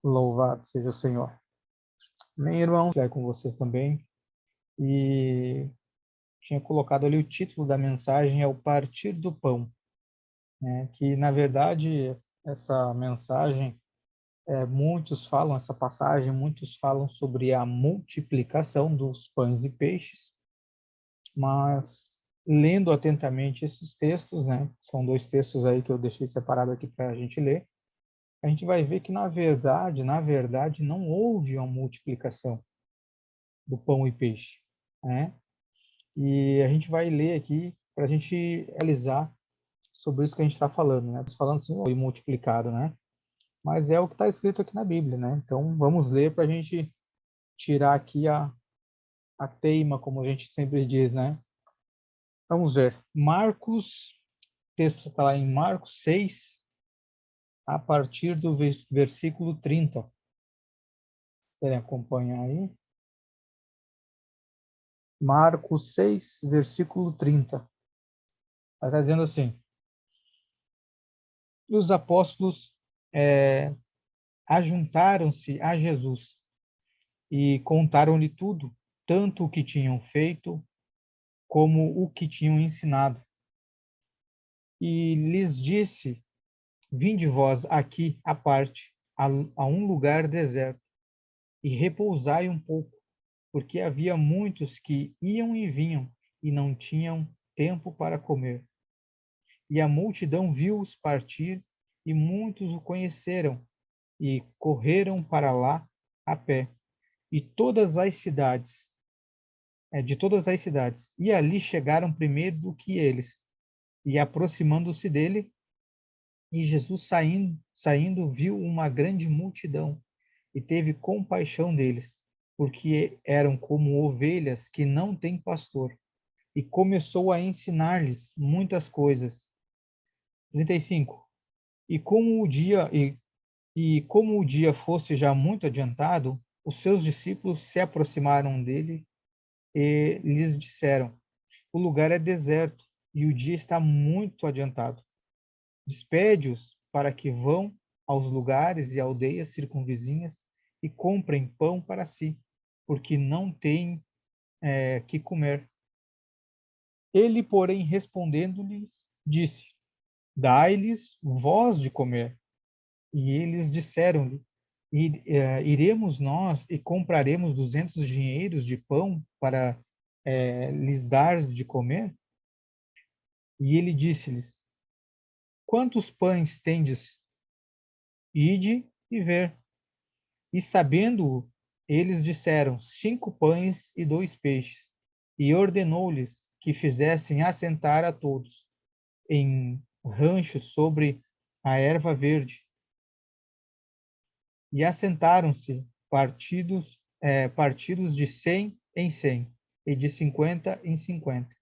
Louvado seja o Senhor. Bem, irmão, vai com você também. E tinha colocado ali o título da mensagem é o Partir do Pão, né? Que, na verdade, essa mensagem, muitos falam, essa passagem, muitos falam sobre a multiplicação dos pães e peixes, mas lendo atentamente esses textos, né? São dois textos aí que eu deixei separado aqui para a gente ler. A gente vai ver que, na verdade, não houve uma multiplicação do pão e peixe, né? E a gente vai ler aqui para a gente realizar sobre isso que a gente está falando, né? Falando assim, foi multiplicado, né? Mas é o que está escrito aqui na Bíblia, né? Então vamos ler para a gente tirar aqui a teima, como a gente sempre diz, né? Vamos ver. Marcos, o texto está lá em Marcos 6, a partir do versículo 30. Querem acompanhar aí? Marcos 6, versículo 30. Está dizendo assim: e os apóstolos ajuntaram-se a Jesus e contaram-lhe tudo, tanto o que tinham feito como o que tinham ensinado. E lhes disse: vinde vós aqui à parte, a um lugar deserto, e repousai um pouco, porque havia muitos que iam e vinham e não tinham tempo para comer. E a multidão viu-os partir, e muitos o conheceram, e correram para lá a pé. E todas as cidades, de todas as cidades, e ali chegaram primeiro do que eles. E aproximando-se dele, e Jesus saindo, viu uma grande multidão, e teve compaixão deles, porque eram como ovelhas que não têm pastor, e começou a ensinar-lhes muitas coisas. 35. E como o dia e como o dia fosse já muito adiantado, os seus discípulos se aproximaram dele e lhes disseram: o lugar é deserto e o dia está muito adiantado. Despede-os para que vão aos lugares e aldeias circunvizinhas e comprem pão para si, porque não têm que comer. Ele, porém, respondendo-lhes, disse: dai-lhes vós de comer. E eles disseram-lhe: iremos nós e compraremos 200 dinheiros de pão para lhes dar de comer? E ele disse-lhes: quantos pães tendes? Ide e ver. E sabendo-o, eles disseram: 5 pães e 2 peixes. E ordenou-lhes que fizessem assentar a todos em ranchos sobre a erva verde. E assentaram-se partidos de 100 em 100 e de 50 em 50.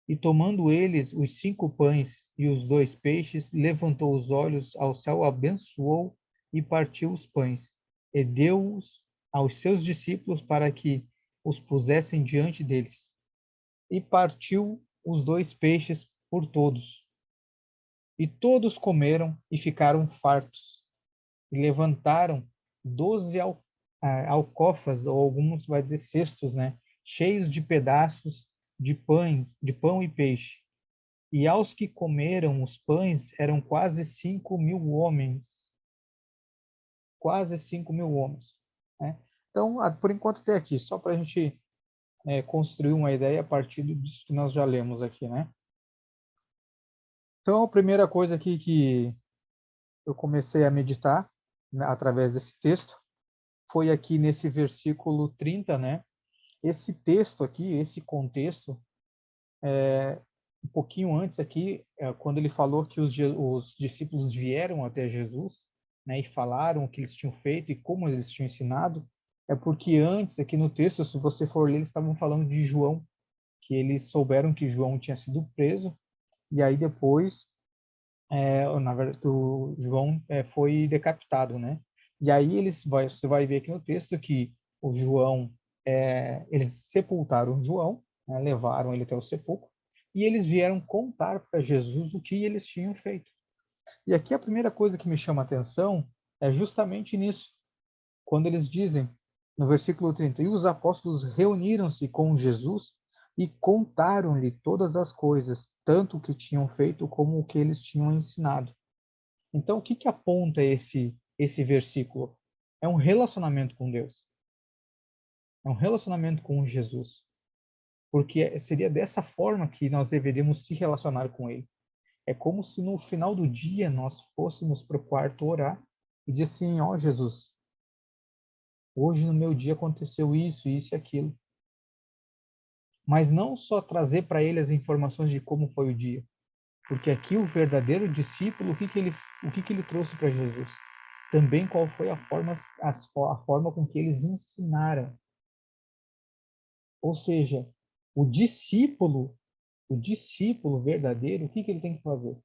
E tomando eles os 5 pães e os 2 peixes, levantou os olhos ao céu, abençoou e partiu os pães, e deu-os aos seus discípulos para que os pusessem diante deles. E partiu os 2 peixes por todos. E todos comeram e ficaram fartos. E levantaram 12 alcofas, ou alguns vai dizer cestos, né? Cheios de pedaços de pão e peixe. E aos que comeram os pães eram quase 5.000 homens. Quase 5.000 homens. Né? Então, por enquanto, até aqui, só para a gente construir uma ideia a partir disso que nós já lemos aqui, né? Então, a primeira coisa aqui que eu comecei a meditar, né, através desse texto foi aqui nesse versículo 30, né? Esse texto aqui, esse contexto, um pouquinho antes aqui, quando ele falou que os discípulos vieram até Jesus, né, e falaram o que eles tinham feito e como eles tinham ensinado, é porque antes, aqui no texto, se você for ler, eles estavam falando de João, que eles souberam que João tinha sido preso, e aí depois, na verdade, o João foi decapitado, né? E aí você vai ver aqui no texto que o João, eles sepultaram João, né, levaram ele até o sepulcro, e eles vieram contar para Jesus o que eles tinham feito. E aqui a primeira coisa que me chama a atenção é justamente nisso. quando eles dizem, no versículo 30, e os apóstolos reuniram-se com Jesus e contaram-lhe todas as coisas, tanto o que tinham feito como o que eles tinham ensinado. Então, o que que aponta esse versículo? É um relacionamento com Deus. É um relacionamento com Jesus. Porque seria dessa forma que nós deveríamos se relacionar com Ele. É como se no final do dia nós fôssemos para o quarto orar e dizer assim, ó Jesus, hoje no meu dia aconteceu isso, isso e aquilo. Mas não só trazer para ele as informações de como foi o dia. Porque aqui o verdadeiro discípulo, o que que ele trouxe para Jesus? Também qual foi a forma com que eles ensinaram. Ou seja, o discípulo verdadeiro, o que que ele tem que fazer?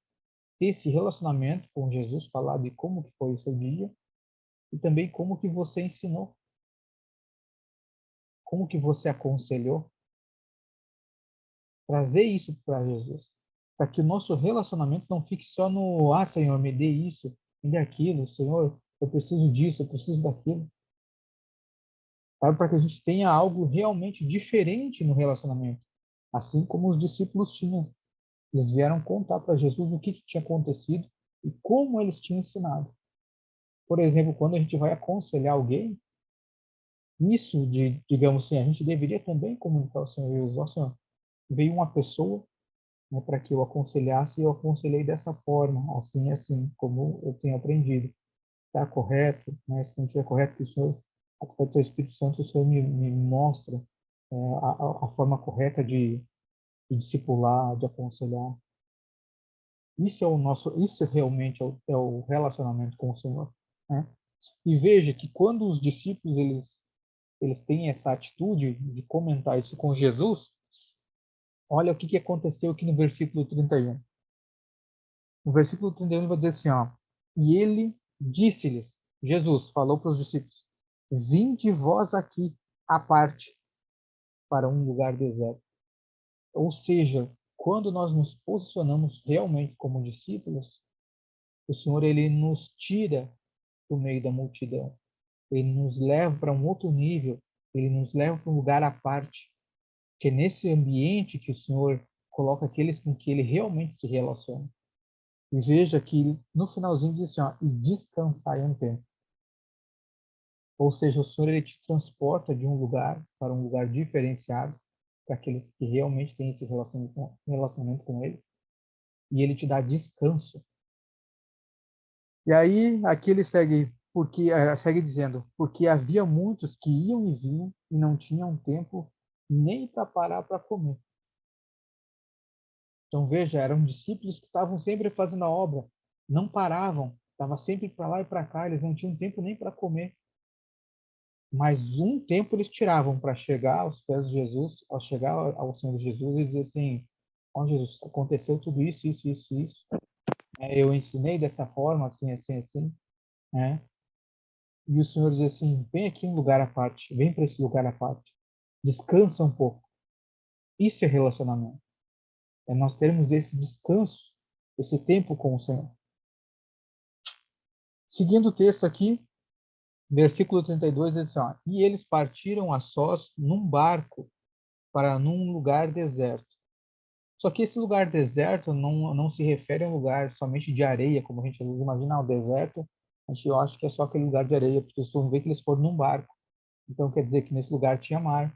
Ter esse relacionamento com Jesus, falar de como que foi o seu dia e também como que você ensinou, como que você aconselhou, trazer isso para Jesus, para que o nosso relacionamento não fique só no, ah, Senhor, me dê isso, me dê aquilo, Senhor, eu preciso disso, eu preciso daquilo, para que a gente tenha algo realmente diferente no relacionamento, assim como os discípulos tinham. Eles vieram contar para Jesus o que tinha acontecido e como eles tinham ensinado. Por exemplo, quando a gente vai aconselhar alguém, isso de, digamos assim, a gente deveria também comunicar ao Senhor Jesus, ó Senhor, veio uma pessoa, né, para que eu aconselhasse e eu aconselhei dessa forma, assim, assim, como eu tenho aprendido. Está correto, né? Se não estiver correto, que o Senhor, através do Espírito Santo, o Senhor me mostra a forma correta de discipular, de aconselhar. Isso realmente é o relacionamento com o Senhor, né? E veja que quando os discípulos eles têm essa atitude de comentar isso com Jesus, olha o que aconteceu aqui no versículo 31. No versículo 31 vai dizer assim, ó, e ele disse-lhes, Jesus falou para os discípulos, vinde vós aqui à parte para um lugar deserto. Ou seja, quando nós nos posicionamos realmente como discípulos, o Senhor ele nos tira do meio da multidão. Ele nos leva para um outro nível, ele nos leva para um lugar à parte, que é nesse ambiente que o Senhor coloca aqueles com que ele realmente se relaciona. E veja que no finalzinho diz assim, ó, e descansai um tempo. Ou seja, o Senhor ele te transporta de um lugar para um lugar diferenciado, para aqueles que realmente têm esse relacionamento com ele, e ele te dá descanso. E aí, aqui ele segue dizendo, porque havia muitos que iam e vinham e não tinham tempo nem para parar para comer. Então veja, eram discípulos que estavam sempre fazendo a obra, não paravam, estavam sempre para lá e para cá, eles não tinham tempo nem para comer. Mas um tempo eles tiravam para chegar aos pés de Jesus, ao chegar ao Senhor Jesus e dizer assim, ó Jesus, aconteceu tudo isso, isso, isso, isso. Eu ensinei dessa forma, assim, assim, assim, né? E o Senhor diz assim, vem aqui um lugar à parte, vem para esse lugar à parte, descansa um pouco. Isso é relacionamento. É nós termos esse descanso, esse tempo com o Senhor. Seguindo o texto aqui, versículo 32 diz assim, ó, e eles partiram a sós num barco para num lugar deserto. Só que esse lugar deserto não se refere a um lugar somente de areia, como a gente imagina o deserto, a gente acha que é só aquele lugar de areia, porque vocês vão ver que eles foram num barco. Então quer dizer que nesse lugar tinha mar.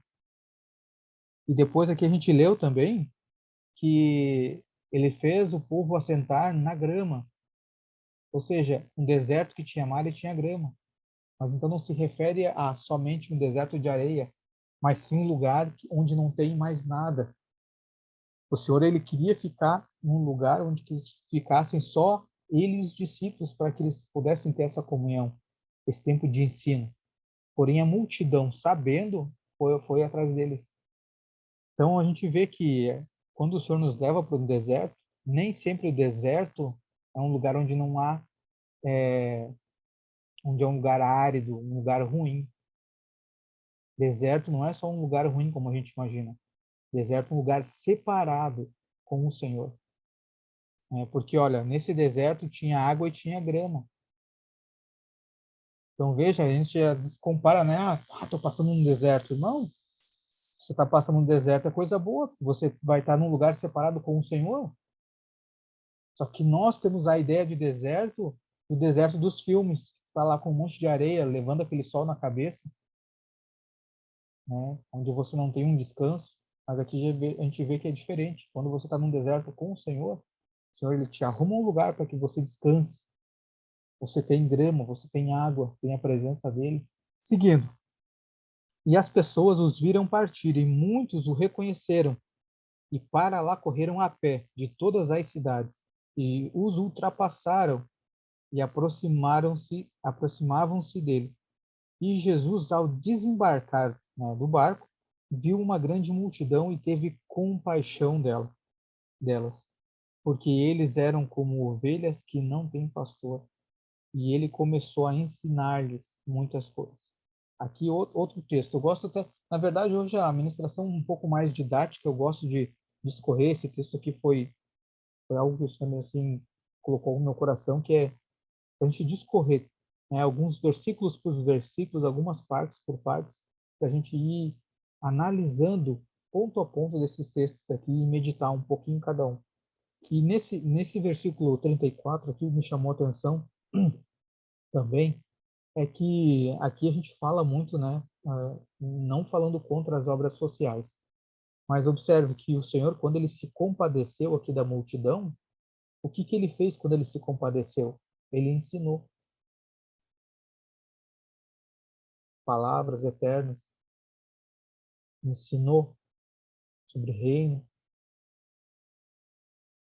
E depois aqui a gente leu também que ele fez o povo assentar na grama, ou seja, um deserto que tinha mar e tinha grama. Mas então não se refere a somente um deserto de areia, mas sim um lugar onde não tem mais nada. O Senhor ele queria ficar num lugar onde que ficassem só ele e os discípulos para que eles pudessem ter essa comunhão, esse tempo de ensino. Porém a multidão, sabendo, foi atrás deles. Então a gente vê que quando o Senhor nos leva para o deserto, nem sempre o deserto é um lugar onde não há, onde é um lugar árido, um lugar ruim. Deserto não é só um lugar ruim como a gente imagina. Deserto é um lugar separado com o Senhor. Porque, olha, nesse deserto tinha água e tinha grama. Então, veja, a gente às vezes compara, né? Tô passando num deserto. Não, você está passando num deserto é coisa boa. Você vai estar num lugar separado com o Senhor. Só que nós temos a ideia de deserto, do deserto dos filmes. Está lá com um monte de areia, levando aquele sol na cabeça, né? Onde você não tem um descanso. Mas aqui a gente vê que é diferente. Quando você está num deserto com o Senhor ele te arruma um lugar para que você descanse. Você tem grama, você tem água, tem a presença dele. Seguindo. E as pessoas os viram partir, e muitos o reconheceram, e para lá correram a pé de todas as cidades, e os ultrapassaram e aproximavam-se dele. E Jesus, ao desembarcar, né, do barco, viu uma grande multidão e teve compaixão delas, porque eles eram como ovelhas que não têm pastor. E ele começou a ensinar-lhes muitas coisas. Aqui outro texto. Eu gosto até, na verdade, hoje a ministração um pouco mais didática, eu gosto de discorrer. Esse texto aqui foi algo que o Senhor assim colocou no meu coração, que é a gente discorrer, né, alguns versículos por versículos, algumas partes por partes, para a gente ir analisando ponto a ponto desses textos aqui e meditar um pouquinho cada um. E nesse versículo 34 aqui me chamou a atenção também, é que aqui a gente fala muito, né, não falando contra as obras sociais, mas observe que o Senhor, quando ele se compadeceu aqui da multidão, o que que ele fez quando ele se compadeceu? Ele ensinou palavras eternas, ensinou sobre o reino.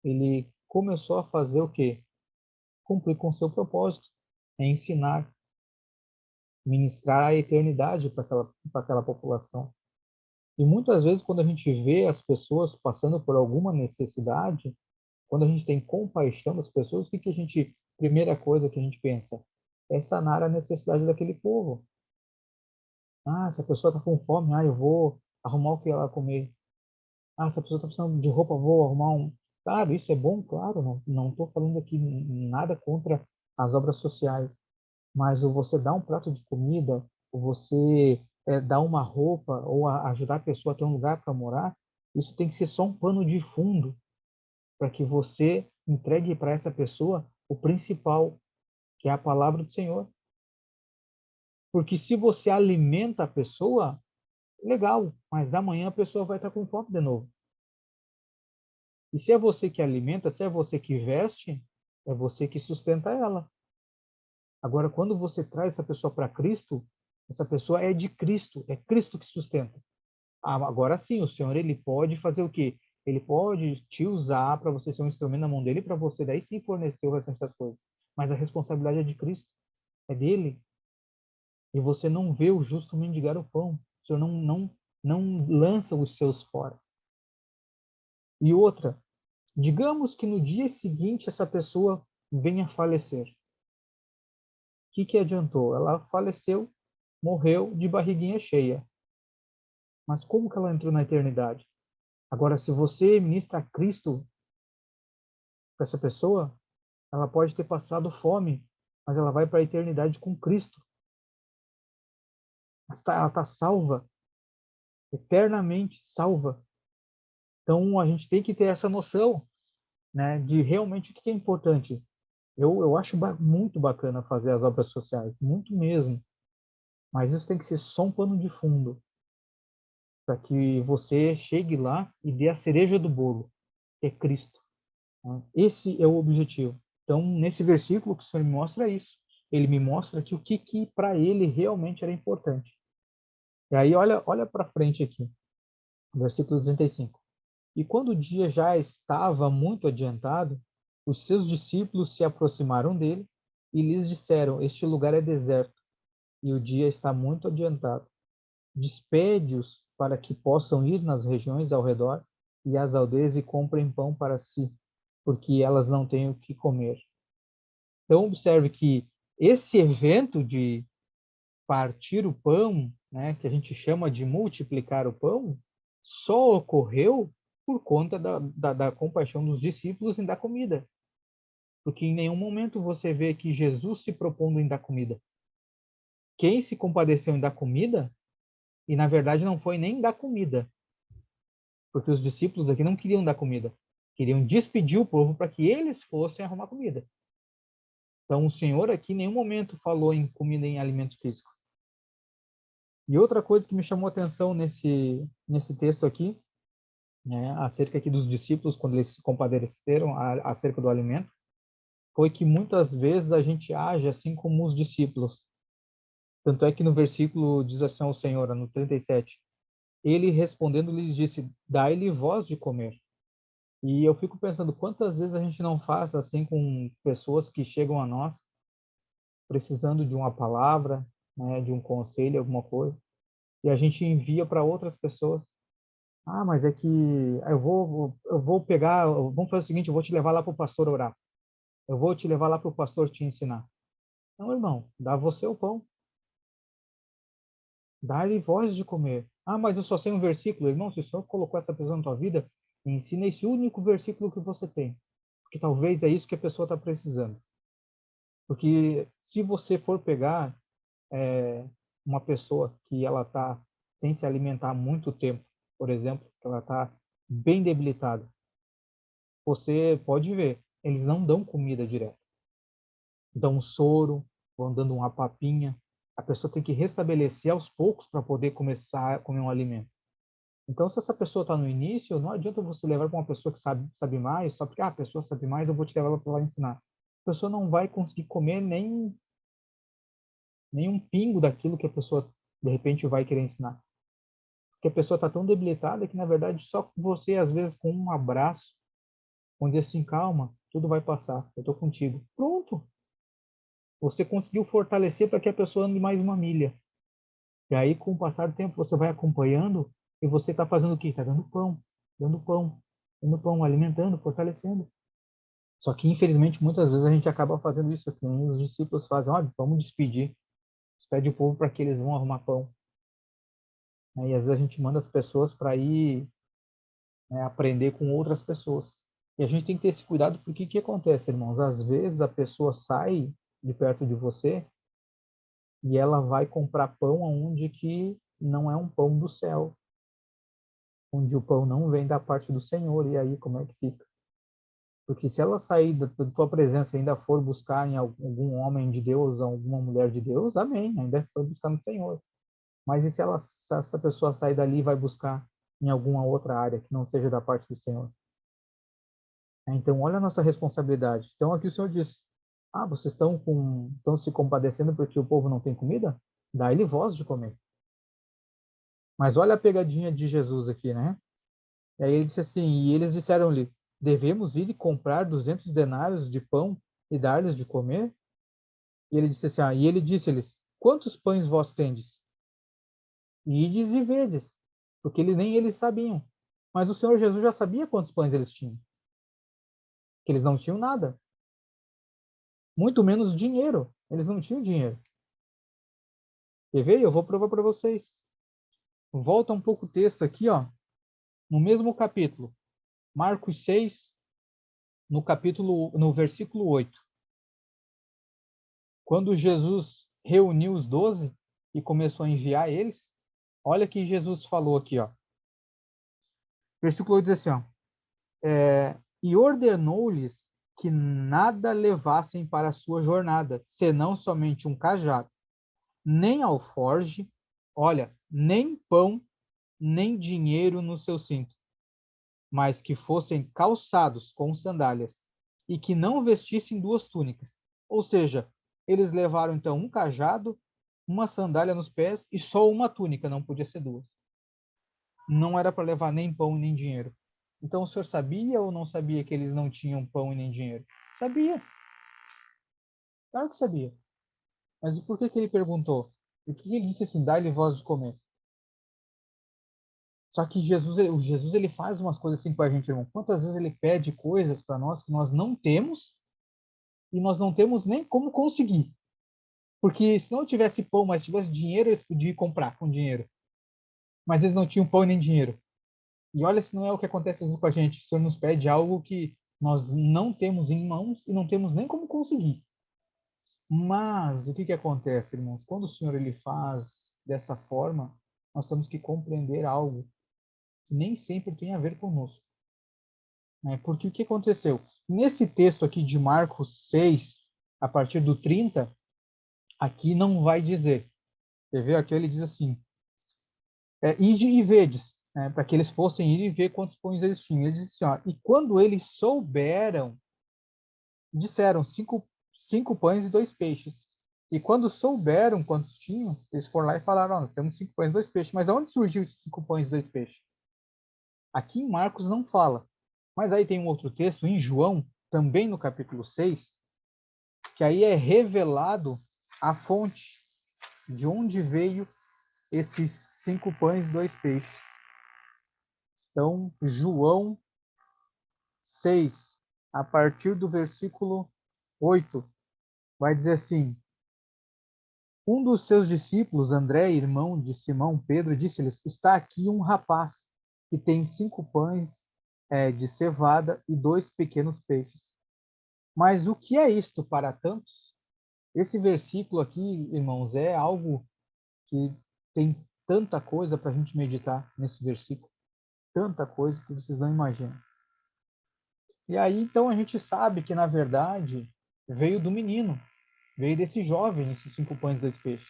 Ele começou a fazer o quê? Cumprir com seu propósito, é ensinar, ministrar a eternidade para aquela população. E muitas vezes, quando a gente vê as pessoas passando por alguma necessidade, quando a gente tem compaixão das pessoas, o que que a gente, primeira coisa que a gente pensa? É sanar a necessidade daquele povo. Ah, se a pessoa está com fome, eu vou arrumar o que ela comer. Ah, se a pessoa está precisando de roupa, vou arrumar um. Claro, isso é bom, claro, não estou falando aqui nada contra as obras sociais, mas o você dar um prato de comida, o você dar uma roupa ou ajudar a pessoa a ter um lugar para morar, isso tem que ser só um pano de fundo para que você entregue para essa pessoa o principal, que é a palavra do Senhor. Porque se você alimenta a pessoa, legal, mas amanhã a pessoa vai estar com fome de novo. E se é você que alimenta, se é você que veste, é você que sustenta ela. Agora, quando você traz essa pessoa para Cristo, essa pessoa é de Cristo, é Cristo que sustenta. Agora sim, o Senhor ele pode fazer o quê? Ele pode te usar para você ser um instrumento na mão dele, para você daí sim fornecer o restante das coisas. Mas a responsabilidade é de Cristo, é dele. E você não vê o justo mendigar o pão. O Senhor não lança os seus fora. E outra, digamos que no dia seguinte essa pessoa venha a falecer. O que adiantou? Ela faleceu, morreu de barriguinha cheia. Mas como que ela entrou na eternidade? Agora, se você ministra Cristo para essa pessoa, ela pode ter passado fome, mas ela vai para a eternidade com Cristo. Ela está salva, eternamente salva. Então, a gente tem que ter essa noção, né, de realmente o que é importante. Eu acho muito bacana fazer as obras sociais, muito mesmo. Mas isso tem que ser só um pano de fundo, para que você chegue lá e dê a cereja do bolo, que é Cristo. Né? Esse é o objetivo. Então, nesse versículo que o Senhor me mostra isso. Ele me mostra que o que para ele realmente era importante. E aí, olha para frente aqui, versículo 35. E quando o dia já estava muito adiantado, os seus discípulos se aproximaram dele e lhes disseram: Este lugar é deserto e o dia está muito adiantado. Despede-os para que possam ir nas regiões ao redor e às aldeias e comprem pão para si, porque elas não têm o que comer. Então, observe que esse evento de partir o pão, né, que a gente chama de multiplicar o pão, só ocorreu por conta da compaixão dos discípulos em dar comida. Porque em nenhum momento você vê que Jesus se propondo em dar comida. quem se compadeceu em dar comida, e na verdade não foi nem dar comida, porque os discípulos aqui não queriam dar comida, queriam despedir o povo para que eles fossem arrumar comida. Então o Senhor aqui em nenhum momento falou em comida, em alimento físico. E outra coisa que me chamou a atenção nesse texto aqui, né, acerca aqui dos discípulos, quando eles se compadeceram acerca do alimento, foi que muitas vezes a gente age assim como os discípulos. Tanto é que no versículo diz assim ao Senhor, no 37, ele respondendo lhes disse, dai-lhe voz de comer. E eu fico pensando quantas vezes a gente não faz assim com pessoas que chegam a nós precisando de uma palavra, né, de um conselho, alguma coisa, e a gente envia para outras pessoas. Ah, mas é que eu vou pegar, vamos fazer o seguinte, eu vou te levar lá para o pastor orar. Eu vou te levar lá para o pastor te ensinar. Não, irmão, dá você o pão. Dá-lhe voz de comer. Ah, mas eu só sei um versículo. Irmão, se o Senhor colocou essa pessoa na tua vida, ensina esse único versículo que você tem. Porque talvez é isso que a pessoa está precisando. Porque se você for pegar uma pessoa que ela está sem se alimentar há muito tempo, por exemplo, que ela está bem debilitada, você pode ver, eles não dão comida direto. Dão um soro, vão dando uma papinha. A pessoa tem que restabelecer aos poucos para poder começar a comer um alimento. Então, se essa pessoa está no início, não adianta você levar para uma pessoa que sabe mais, só porque a pessoa sabe mais, eu vou te levar para lá ensinar. A pessoa não vai conseguir comer nem um pingo daquilo que a pessoa, de repente, vai querer ensinar. Porque a pessoa está tão debilitada que, na verdade, só você, às vezes, com um abraço, com dizer assim, calma, tudo vai passar, eu estou contigo. Pronto! Você conseguiu fortalecer para que a pessoa ande mais uma milha. E aí, com o passar do tempo, você vai acompanhando e você está fazendo o quê? Está dando pão, dando pão, alimentando, fortalecendo. Só que, infelizmente, muitas vezes a gente acaba fazendo isso, que os discípulos fazem, olha, vamos despedir. Despede o povo para que eles vão arrumar pão. E às vezes a gente manda as pessoas para ir, né, aprender com outras pessoas. E a gente tem que ter esse cuidado, porque o que acontece, irmãos? Às vezes a pessoa sai de perto de você e ela vai comprar pão onde que não é um pão do céu, onde o pão não vem da parte do Senhor. E aí, como é que fica? Porque se ela sair da tua presença e ainda for buscar em algum homem de Deus, alguma mulher de Deus, amém, ainda foi buscar no Senhor. Mas e se essa pessoa sair dali e vai buscar em alguma outra área que não seja da parte do Senhor? Então, olha a nossa responsabilidade. Então, aqui o Senhor diz, vocês estão se compadecendo porque o povo não tem comida? Dá-lhe voz de comer. Mas olha a pegadinha de Jesus aqui, né? E aí ele disse assim, e eles disseram-lhe, devemos ir e comprar 200 denários de pão e dar-lhes de comer? E ele disse assim, e ele disse-lhes, quantos pães vós tendes? Ides e vedes, porque nem eles sabiam. Mas o Senhor Jesus já sabia quantos pães eles tinham. Que eles não tinham nada. Muito menos dinheiro. Eles não tinham dinheiro. Quer ver? Eu vou provar para vocês. Volta um pouco o texto aqui, ó, no mesmo capítulo. Marcos 6, no versículo 8. Quando Jesus reuniu os 12 e começou a enviar eles, olha que Jesus falou aqui, ó. Versículo 8 diz assim, ó, e ordenou-lhes que nada levassem para a sua jornada, senão somente um cajado, nem alforge, olha, nem pão, nem dinheiro no seu cinto, mas que fossem calçados com sandálias e que não vestissem duas túnicas. Ou seja, eles levaram então um cajado, uma sandália nos pés e só uma túnica, não podia ser duas. Não era para levar nem pão nem dinheiro. Então o senhor sabia ou não sabia que eles não tinham pão e nem dinheiro? Sabia. Claro que sabia. Mas por que ele perguntou? Por que ele disse assim, dá-lhe voz de comer? Só que o Jesus ele faz umas coisas assim com a gente, irmão. Quantas vezes ele pede coisas para nós que nós não temos e nós não temos nem como conseguir. Porque se não tivesse pão, mas tivesse dinheiro, eles podiam comprar com dinheiro. Mas eles não tinham pão nem dinheiro. E olha se não é o que acontece às vezes com a gente. O Senhor nos pede algo que nós não temos em mãos e não temos nem como conseguir. Mas o que que acontece, irmãos? Quando o Senhor ele faz dessa forma, nós temos que compreender algo que nem sempre tem a ver conosco, né? Porque o que aconteceu? Nesse texto aqui de Marcos 6, a partir do 30, aqui não vai dizer. Quer ver? Aqui ele diz assim, ide e vedes, né? Para que eles fossem ir e ver quantos pães eles tinham. Ele diz assim, ó, e quando eles souberam, disseram, cinco pães e dois peixes. E quando souberam quantos tinham, eles foram lá e falaram, ó, temos 5 pães e 2 peixes. Mas de onde surgiu esses 5 pães e 2 peixes? Aqui em Marcos não fala. Mas aí tem um outro texto, em João, também no capítulo 6, que aí é revelado a fonte de onde veio esses 5 pães e 2 peixes. Então, João 6, a partir do versículo 8, vai dizer assim: um dos seus discípulos, André, irmão de Simão Pedro, disse-lhes: está aqui um rapaz que tem 5 pães de cevada e 2 pequenos peixes. Mas o que é isto para tantos? Esse versículo aqui, irmãos, é algo que tem tanta coisa para a gente meditar nesse versículo. Tanta coisa que vocês não imaginam. E aí, então, a gente sabe que, na verdade, veio do menino, veio desse jovem, esses 5 pães e 2 peixes.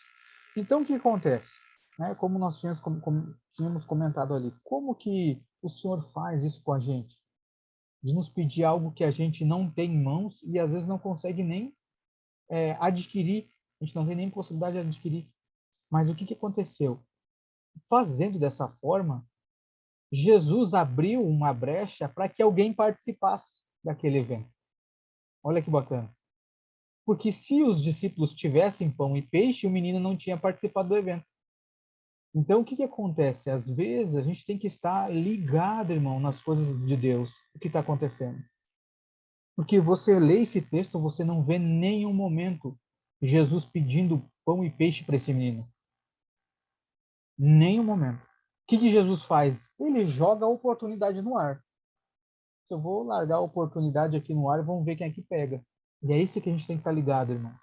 Então, o que acontece? Né? Como nós tínhamos comentado ali, como que o Senhor faz isso com a gente? De nos pedir algo que a gente não tem em mãos e às vezes não consegue nem adquirir, a gente não tem nem possibilidade de adquirir. Mas o que aconteceu? Fazendo dessa forma, Jesus abriu uma brecha para que alguém participasse daquele evento. Olha que bacana. Porque se os discípulos tivessem pão e peixe, o menino não tinha participado do evento. Então, o que acontece? Às vezes, a gente tem que estar ligado, irmão, nas coisas de Deus, o que está acontecendo. Porque você lê esse texto, você não vê nenhum momento Jesus pedindo pão e peixe para esse menino. Nenhum momento. O que Jesus faz? Ele joga a oportunidade no ar. Eu vou largar a oportunidade aqui no ar e vamos ver quem é que pega. E é isso que a gente tem que estar ligado, irmão.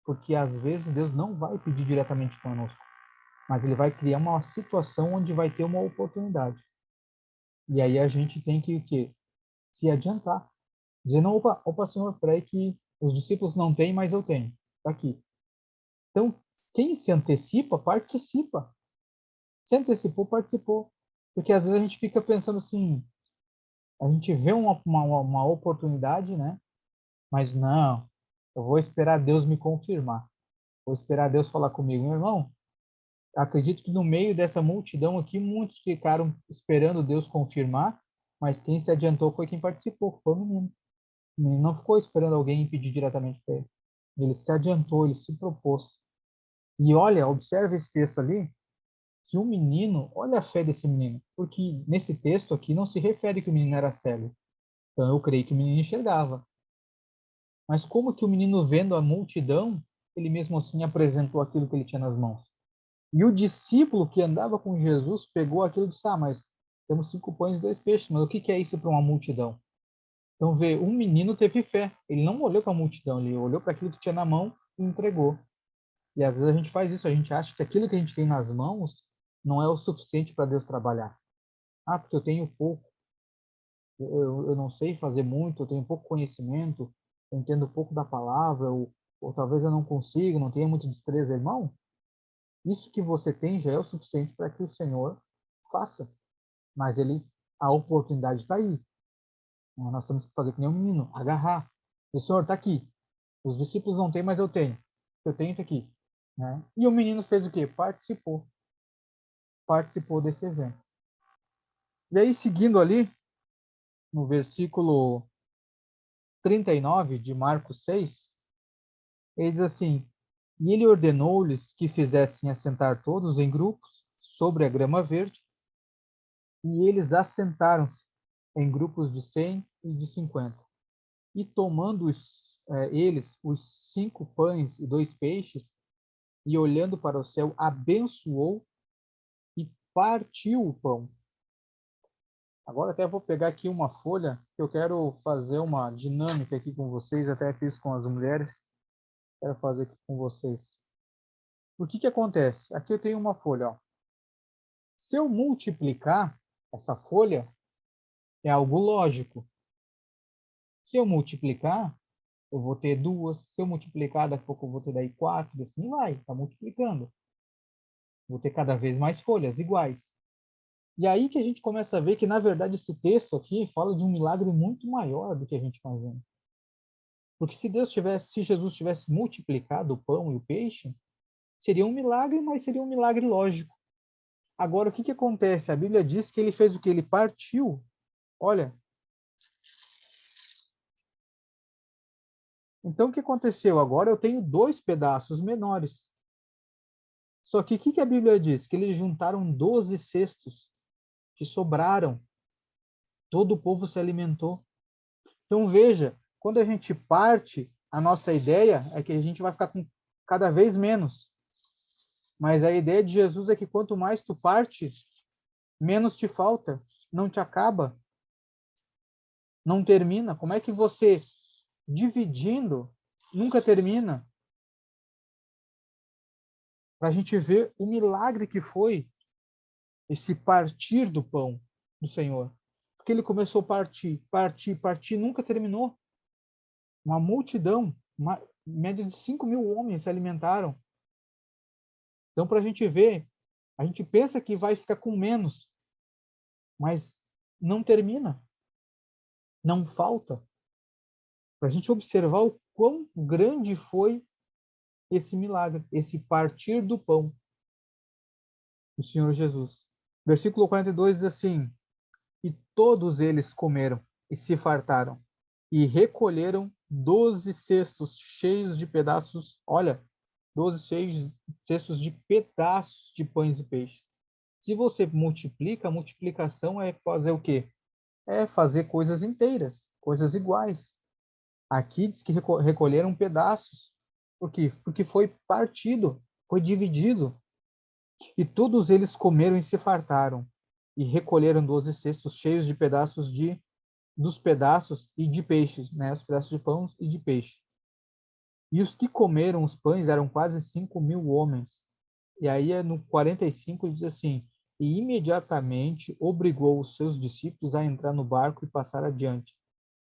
Porque às vezes Deus não vai pedir diretamente conosco, mas ele vai criar uma situação onde vai ter uma oportunidade. E aí a gente tem que o quê? Se adiantar. Dizendo, opa, Senhor, peraí que os discípulos não têm, mas eu tenho. Está aqui. Então, quem se antecipa, participa. Se antecipou, participou. Porque às vezes a gente fica pensando assim, a gente vê uma oportunidade, né? Mas não, eu vou esperar Deus me confirmar. Vou esperar Deus falar comigo. Meu irmão, acredito que no meio dessa multidão aqui, muitos ficaram esperando Deus confirmar, mas quem se adiantou foi quem participou, foi o menino. O menino não ficou esperando alguém pedir diretamente para ele. Ele se adiantou, ele se propôs. E olha, observa esse texto ali, que o menino, olha a fé desse menino, porque nesse texto aqui não se refere que o menino era cego. Então eu creio que o menino enxergava. Mas como que o menino, vendo a multidão, ele mesmo assim apresentou aquilo que ele tinha nas mãos? E o discípulo que andava com Jesus pegou aquilo e disse, mas temos 5 pães e 2 peixes, mas o que é isso para uma multidão? Então, vê, um menino teve fé. Ele não olhou para a multidão, ele olhou para aquilo que tinha na mão e entregou. E às vezes a gente faz isso, a gente acha que aquilo que a gente tem nas mãos não é o suficiente para Deus trabalhar. Ah, porque eu tenho pouco, eu não sei fazer muito, eu tenho pouco conhecimento, eu entendo pouco da palavra, ou talvez eu não consiga, não tenha muita destreza, irmão. Isso que você tem já é o suficiente para que o Senhor faça. Mas a oportunidade está aí. Nós temos que fazer que nem um menino, agarrar. O Senhor está aqui. Os discípulos não têm, mas eu tenho. Eu tenho isso aqui. Né? E o menino fez o quê? Participou. Participou desse evento. E aí, seguindo ali, no versículo 39 de Marcos 6, ele diz assim: e ele ordenou-lhes que fizessem assentar todos em grupos sobre a grama verde, e eles assentaram-se em grupos de 100 e de 50. E tomando eles os 5 pães e 2 peixes, e olhando para o céu, abençoou e partiu o pão. Agora até vou pegar aqui uma folha, que eu quero fazer uma dinâmica aqui com vocês, até fiz com as mulheres. quero fazer aqui com vocês. O que acontece? Aqui eu tenho uma folha, ó. Se eu multiplicar essa folha, é algo lógico. Se eu multiplicar, eu vou ter 2. Se eu multiplicar, daqui a pouco eu vou ter daí 4, assim vai, está multiplicando. Vou ter cada vez mais folhas iguais. E aí que a gente começa a ver que, na verdade, esse texto aqui fala de um milagre muito maior do que a gente está vendo. Porque se Jesus tivesse multiplicado o pão e o peixe, seria um milagre, mas seria um milagre lógico. Agora, o que acontece? A Bíblia diz que ele fez o que? Ele partiu. Olha. Então, o que aconteceu? Agora eu tenho 2 pedaços menores. Só que o que a Bíblia diz? Que eles juntaram 12 cestos que sobraram. Todo o povo se alimentou. Então, veja, quando a gente parte, a nossa ideia é que a gente vai ficar com cada vez menos. Mas a ideia de Jesus é que quanto mais tu parte, menos te falta, não te acaba, não termina. Como é que você, dividindo, nunca termina? Para a gente ver o milagre que foi esse partir do pão do Senhor. Porque ele começou a partir, nunca terminou. Uma multidão, uma média de 5.000 homens se alimentaram. Então, para a gente ver, a gente pensa que vai ficar com menos, mas não termina, não falta. Para a gente observar o quão grande foi esse milagre, esse partir do pão do Senhor Jesus. Versículo 42 diz assim: e todos eles comeram e se fartaram, e recolheram 12 cestos cheios de pedaços, olha, 12 cestos de pedaços de pães e peixes. Se você multiplica, a multiplicação é fazer o quê? É fazer coisas inteiras, coisas iguais. Aqui diz que recolheram pedaços. Por quê? Porque foi partido, foi dividido. E todos eles comeram e se fartaram, e recolheram 12 cestos cheios de pedaços dos pedaços e de peixes, né? Os pedaços de pão e de peixe. E os que comeram os pães eram quase 5.000 homens. E aí no 45 diz assim: e imediatamente obrigou os seus discípulos a entrar no barco e passar adiante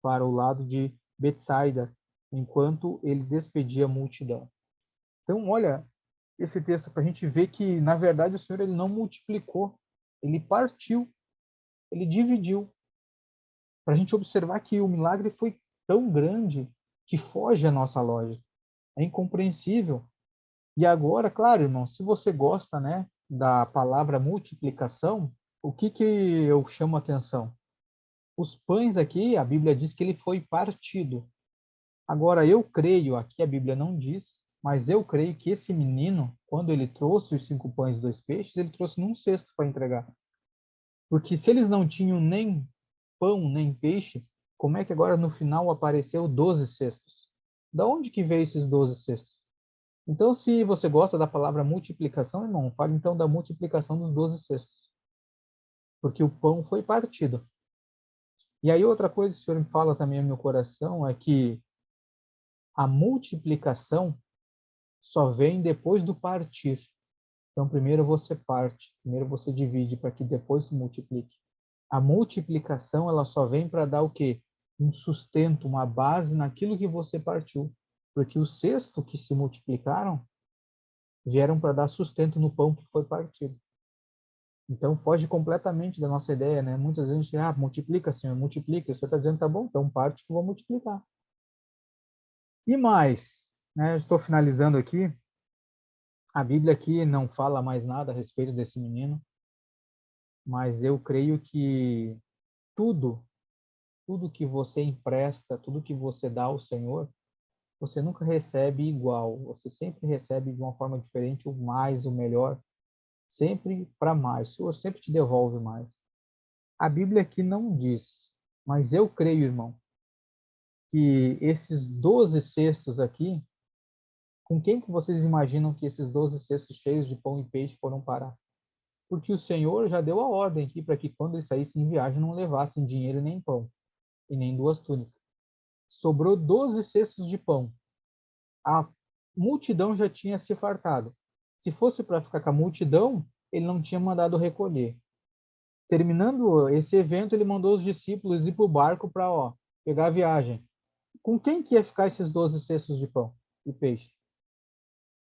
para o lado de Betsaida, enquanto ele despedia a multidão. Então, olha esse texto para a gente ver que, na verdade, o Senhor ele não multiplicou, ele partiu, ele dividiu, para a gente observar que o milagre foi tão grande que foge à nossa lógica. É incompreensível. E agora, claro, irmão, se você gosta, né, da palavra multiplicação, o que eu chamo a atenção? Os pães aqui, a Bíblia diz que ele foi partido. Agora, eu creio, aqui a Bíblia não diz, mas eu creio que esse menino, quando ele trouxe os 5 pães e 2 peixes, ele trouxe num cesto para entregar. Porque se eles não tinham nem pão, nem peixe, como é que agora no final apareceu 12 cestos? Da onde que veio esses 12 cestos? Então, se você gosta da palavra multiplicação, irmão, fale então da multiplicação dos 12 cestos. Porque o pão foi partido. E aí outra coisa que o Senhor me fala também no meu coração é que a multiplicação só vem depois do partir. Então, primeiro você parte, primeiro você divide para que depois se multiplique. A multiplicação, ela só vem para dar o quê? Um sustento, uma base naquilo que você partiu. Porque os cestos que se multiplicaram vieram para dar sustento no pão que foi partido. Então, foge completamente da nossa ideia, né? Muitas vezes a gente, multiplica, Senhor, multiplica. O Senhor está dizendo, tá bom, então parte que eu vou multiplicar. E mais, né? Estou finalizando aqui. A Bíblia aqui não fala mais nada a respeito desse menino, mas eu creio que tudo, tudo que você empresta, tudo que você dá ao Senhor, você nunca recebe igual. Você sempre recebe de uma forma diferente, o mais, o melhor, sempre para mais. O Senhor sempre te devolve mais. A Bíblia aqui não diz, mas eu creio, irmão, que esses 12 cestos aqui, com quem que vocês imaginam que esses 12 cestos cheios de pão e peixe foram parar? Porque o Senhor já deu a ordem aqui para que quando eles saíssem em viagem não levassem dinheiro nem pão, e nem 2 túnicas. Sobrou 12 cestos de pão. A multidão já tinha se fartado. Se fosse para ficar com a multidão, ele não tinha mandado recolher. Terminando esse evento, ele mandou os discípulos ir para o barco para pegar a viagem. Com quem que ia ficar esses 12 cestos de pão e peixe?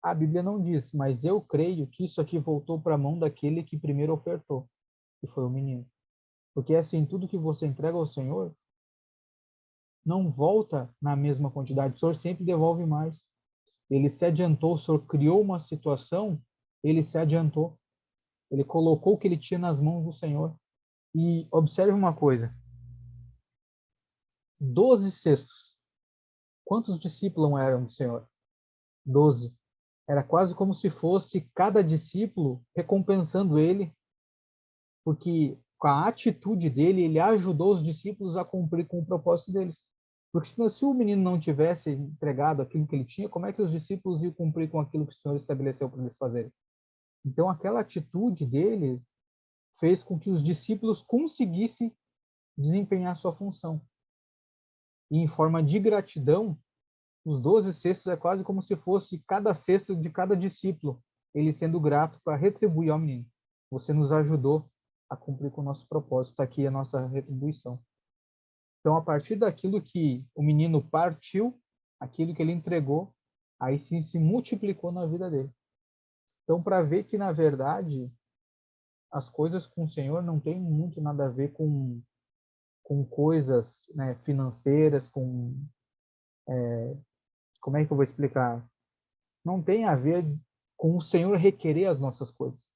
A Bíblia não diz, mas eu creio que isso aqui voltou para a mão daquele que primeiro ofertou, que foi o menino. Porque assim, tudo que você entrega ao Senhor não volta na mesma quantidade. O Senhor sempre devolve mais. Ele se adiantou, o Senhor criou uma situação, ele se adiantou. Ele colocou o que ele tinha nas mãos do Senhor. E observe uma coisa: 12 cestos. Quantos discípulos eram do Senhor? 12. Era quase como se fosse cada discípulo recompensando ele, porque com a atitude dele, ele ajudou os discípulos a cumprir com o propósito deles. Porque se o menino não tivesse entregado aquilo que ele tinha, como é que os discípulos iam cumprir com aquilo que o Senhor estabeleceu para eles fazerem? Então, aquela atitude dele fez com que os discípulos conseguissem desempenhar sua função. E em forma de gratidão, os 12 cestos é quase como se fosse cada cesto de cada discípulo, ele sendo grato para retribuir ao menino. Você nos ajudou a cumprir com o nosso propósito, está aqui a nossa retribuição. Então, a partir daquilo que o menino partiu, aquilo que ele entregou, aí sim se multiplicou na vida dele. Então, para ver que, na verdade, as coisas com o Senhor não tem muito nada a ver com coisas, né, financeiras, como é que eu vou explicar? Não tem a ver com o Senhor requerer as nossas coisas.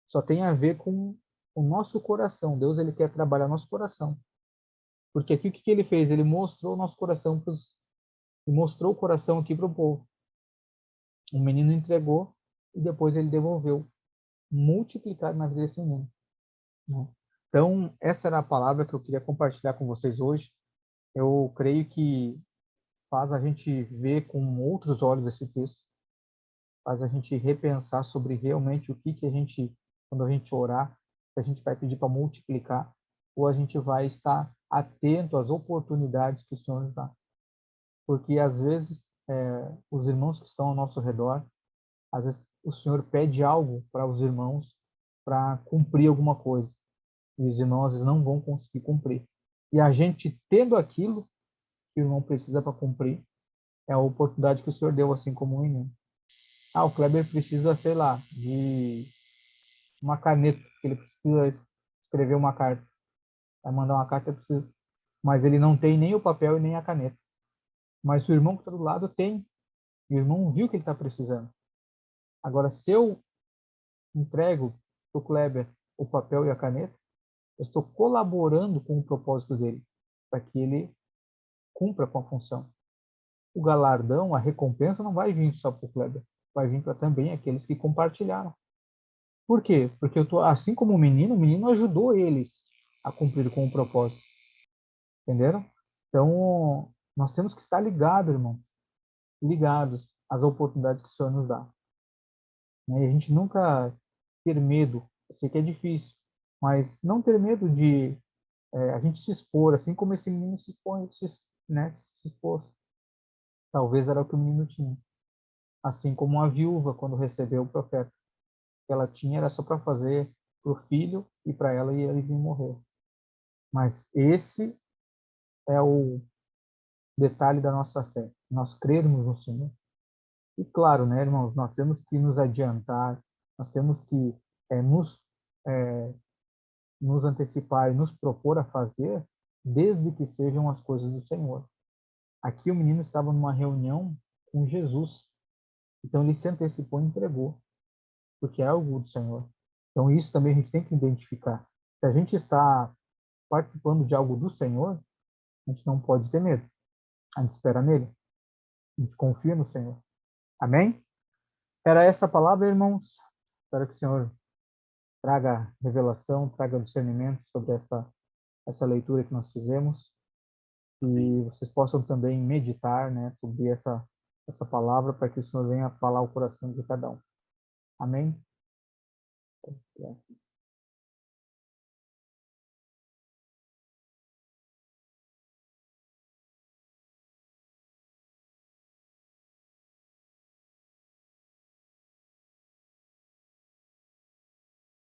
Só tem a ver com o nosso coração. Deus, ele quer trabalhar nosso coração. Porque aqui o que ele fez? Ele mostrou o nosso coração e mostrou o coração aqui para o povo. O menino entregou e depois ele devolveu, multiplicado na vida desse menino, né? Então, essa era a palavra que eu queria compartilhar com vocês hoje. Eu creio que faz a gente ver com outros olhos esse texto, faz a gente repensar sobre realmente o que a gente, quando a gente orar, se a gente vai pedir para multiplicar ou a gente vai estar atento às oportunidades que o Senhor nos dá. Porque às vezes os irmãos que estão ao nosso redor, às vezes o Senhor pede algo para os irmãos para cumprir alguma coisa e os irmãos às vezes não vão conseguir cumprir. E a gente tendo aquilo que o irmão precisa para cumprir, é a oportunidade que o Senhor deu, assim como o menino. Ah, o Kleber precisa, sei lá, de uma caneta, que ele precisa escrever uma carta. Vai mandar uma carta, precisa, mas ele não tem nem o papel e nem a caneta. Mas o irmão que está do lado tem, e o irmão viu que ele está precisando. Agora, se eu entrego para o Kleber o papel e a caneta, eu estou colaborando com o propósito dele, para que ele cumpra com a função. O galardão, a recompensa não vai vir só para o Kleber, vai vir para também aqueles que compartilharam. Por quê? Porque eu tô, assim como o menino ajudou eles a cumprir com o propósito. Entenderam? Então, nós temos que estar ligados, irmãos, ligados às oportunidades que o Senhor nos dá. Né? E a gente nunca ter medo, eu sei que é difícil, mas não ter medo de a gente se expor, assim como esse menino se expõe, né, se expôs. Talvez era o que o menino tinha. Assim como a viúva, quando recebeu o profeta. O que ela tinha era só para fazer para o filho e para ela e ele vir morrer. Mas esse é o detalhe da nossa fé. Nós crermos no Senhor. E claro, né, irmãos, nós temos que nos adiantar, nós temos que é, nos, é, nos antecipar e nos propor a fazer, desde que sejam as coisas do Senhor. Aqui o menino estava numa reunião com Jesus, então ele se antecipou e entregou, porque é algo do Senhor. Então isso também a gente tem que identificar. Se a gente está participando de algo do Senhor, a gente não pode ter medo. A gente espera nele, a gente confia no Senhor. Amém? Era essa a palavra, irmãos. Espero que o Senhor traga revelação, traga discernimento sobre essa leitura que nós fizemos e vocês possam também meditar, né, sobre essa palavra para que o Senhor venha falar o coração de cada um. Amém?